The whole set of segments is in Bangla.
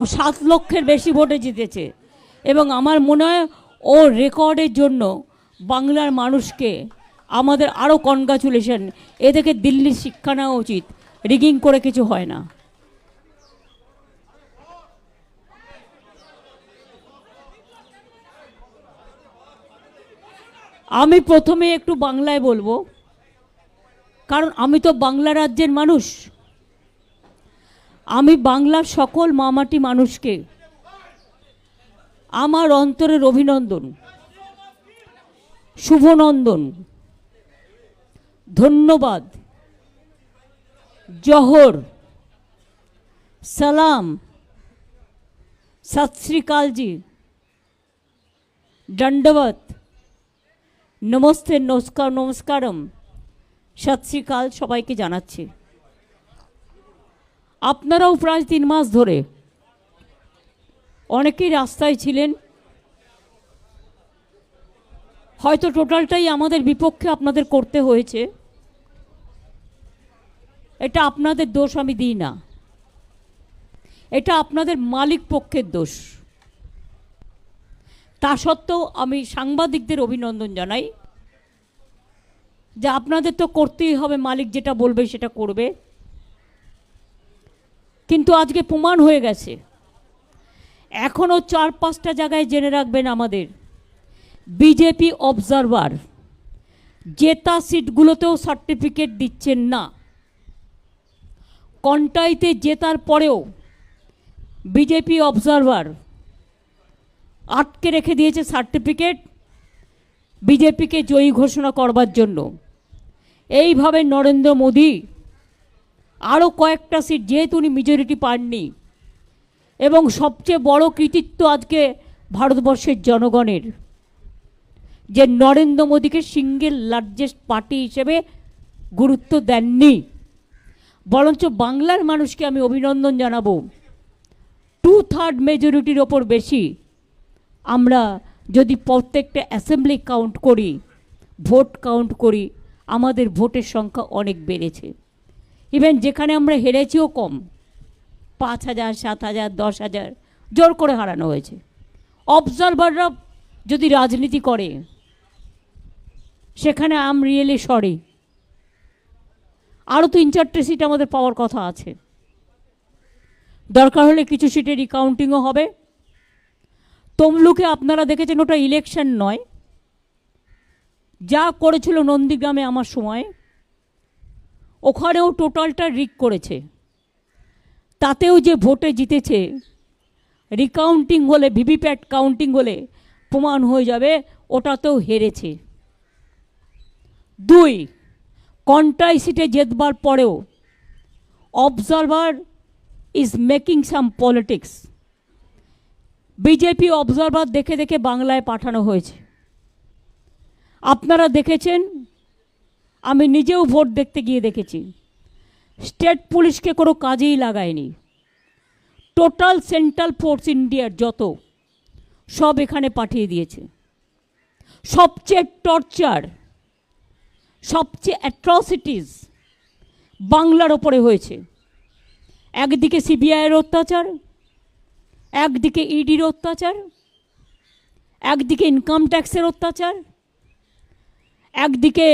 7 লক্ষের বেশি ভোটে জিতেছে এবং আমার মনে হয় ও রেকর্ডের জন্য বাংলার মানুষকে আমাদের আরও কনগ্রাচুলেশন। এ থেকে দিল্লির শিক্ষা নেওয়া উচিত, রিগিং করে কিছু হয় না। আমি প্রথমে একটু বাংলায় বলবো, কারণ আমি তো বাংলা রাজ্যের মানুষ। আমি বাংলার সকল মামাটি মানুষকে আমার অন্তরের অভিনন্দন, শুভনন্দন, ধন্যবাদ, জোহর, সালাম, সত শ্রী আকাল জি, দণ্ডবত, নমস্তে, নমস্কার, নমস্কারম, সত শ্রী আকাল সবাইকে জানাচ্ছি। আপনারাও প্রায় 3 মাস ধরে অনেকেই রাস্তায় ছিলেন, হয়তো টোটালটাই আমাদের বিপক্ষে আপনাদের করতে হয়েছে। এটা আপনাদের দোষ আমি দিই না, এটা আপনাদের মালিক পক্ষের দোষ। তা সত্ত্বেও আমি সাংবাদিকদের অভিনন্দন জানাই যে আপনাদের তো করতেই হবে, মালিক যেটা বলবে সেটা করবে। কিন্তু আজকে প্রমাণ হয়ে গেছে, এখনও 4-5টা জায়গায় জেনে রাখবেন, আমাদের বিজেপি অবজারভার জেতা সিটগুলোতেও সার্টিফিকেট দিচ্ছেন না। কন্টাইতে জেতার পরেও বিজেপি অবজারভার আটকে রেখে দিয়েছে সার্টিফিকেট বিজেপিকে জয়ী ঘোষণা করবার জন্য। এইভাবে নরেন্দ্র মোদী আরও কয়েকটা সিট, যেহেতু উনি মেজরিটি পাননি, এবং সবচেয়ে বড় কৃতিত্ব আজকে ভারতবর্ষের জনগণের, যে নরেন্দ্র মোদীকে সিঙ্গেল লার্জেস্ট পার্টি হিসেবে গুরুত্ব দেননি, বরঞ্চ বাংলার মানুষকে আমি অভিনন্দন জানাবো। 2/3 মেজরিটির ওপর বেশি আমরা যদি প্রত্যেকটা অ্যাসেম্বলি কাউন্ট করি, ভোট কাউন্ট করি, আমাদের ভোটের সংখ্যা অনেক বেড়েছে। ইভেন যেখানে আমরা হেরেছিও কম, 5,000, 7,000, 10,000 জোর করে হারানো হয়েছে। অবজারভাররা যদি রাজনীতি করে, সেখানে আম রিয়েলি সরি, আরও 3-4টে সিট আমাদের পাওয়ার কথা আছে। দরকার হলে কিছু সিটে রিকাউন্টিংও হবে। তমলুকে আপনারা দেখেছেন, ওটা ইলেকশন নয়, যা করেছিল নন্দীগ্রামে আমার সময়, ওখানেও টোটালটা রিক করেছে। তাতেও যে ভোটে জিতেছে, রিকাউন্টিং হলে, ভিভিপ্যাট কাউন্টিং হলে প্রমাণ হয়ে যাবে ওটাতেও হেরেছে। 2, কন্টাই সিটে জেতবার পরেও observer is making some politics. BJP observer দেখে দেখে বাংলায় পাঠানো হয়েছে। আপনারা দেখেছেন, আমি নিজেও ভোট দেখতে গিয়ে দেখেছি, স্টেট পুলিশকে কোনো কাজেই লাগায়নি। টোটাল সেন্ট্রাল ফোর্স ইন্ডিয়ার যত, সব এখানে পাঠিয়ে দিয়েছে। সবচেয়ে টর্চার, সবচেয়ে অ্যাট্রসিটিস বাংলার ওপরে হয়েছে। একদিকে সিবিআইয়ের অত্যাচার, একদিকে ইডির অত্যাচার, একদিকে ইনকাম ট্যাক্সের অত্যাচার, একদিকে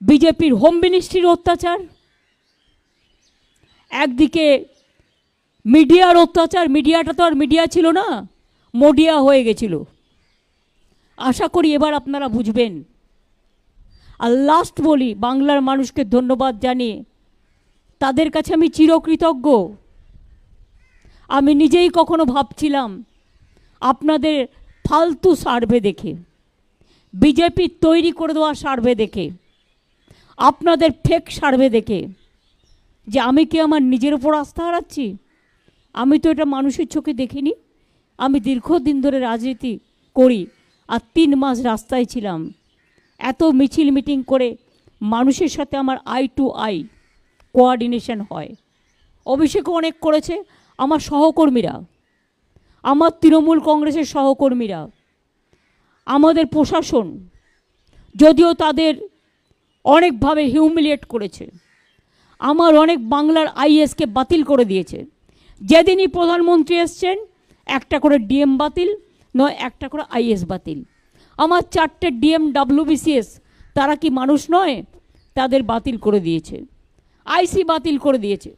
বিজেপির হোম মিনিস্ট্রির অত্যাচার, একদিকে মিডিয়ার অত্যাচার। মিডিয়াটা তো আর মিডিয়া ছিল না, মোডিয়া হয়ে গেছিল। আশা করি এবার আপনারা বুঝবেন। আর লাস্ট বলি, বাংলার মানুষকে ধন্যবাদ জানিয়ে তাদের কাছে আমি চিরকৃতজ্ঞ। আমি নিজেই কখনো ভাবছিলাম, আপনাদের ফালতু সার্ভে দেখে, বিজেপি তৈরি করে দেওয়া সার্ভে দেখে, আপনাদের ফেক সার্ভে দেখে, যে আমি কি আমার নিজের উপর আস্থা হারাচ্ছি? আমি তো এটা মানুষের চোখে দেখিনি। আমি দীর্ঘদিন ধরে রাজনীতি করি, আর 3 মাস রাস্তায় ছিলাম। এত মিছিল মিটিং করে মানুষের সাথে আমার আই টু আই কোঅর্ডিনেশন হয়। অভিষেকও অনেক করেছে, আমার সহকর্মীরা, আমার তৃণমূল কংগ্রেসের সহকর্মীরা, আমাদের প্রশাসন, যদিও তাদের অনেকভাবে হিউমিলিয়েট করেছে, আমার অনেক বাংলার আইএসকে বাতিল করে দিয়েছে, যেদিনই প্রধানমন্ত্রী এসছেন একটা করে ডিএম বাতিল, নয় একটা করে আইএস বাতিল। আমার 4টে ডিএম WBCS, তারা কি মানুষ নয়? তাদের বাতিল করে দিয়েছে, আইসি বাতিল করে দিয়েছে।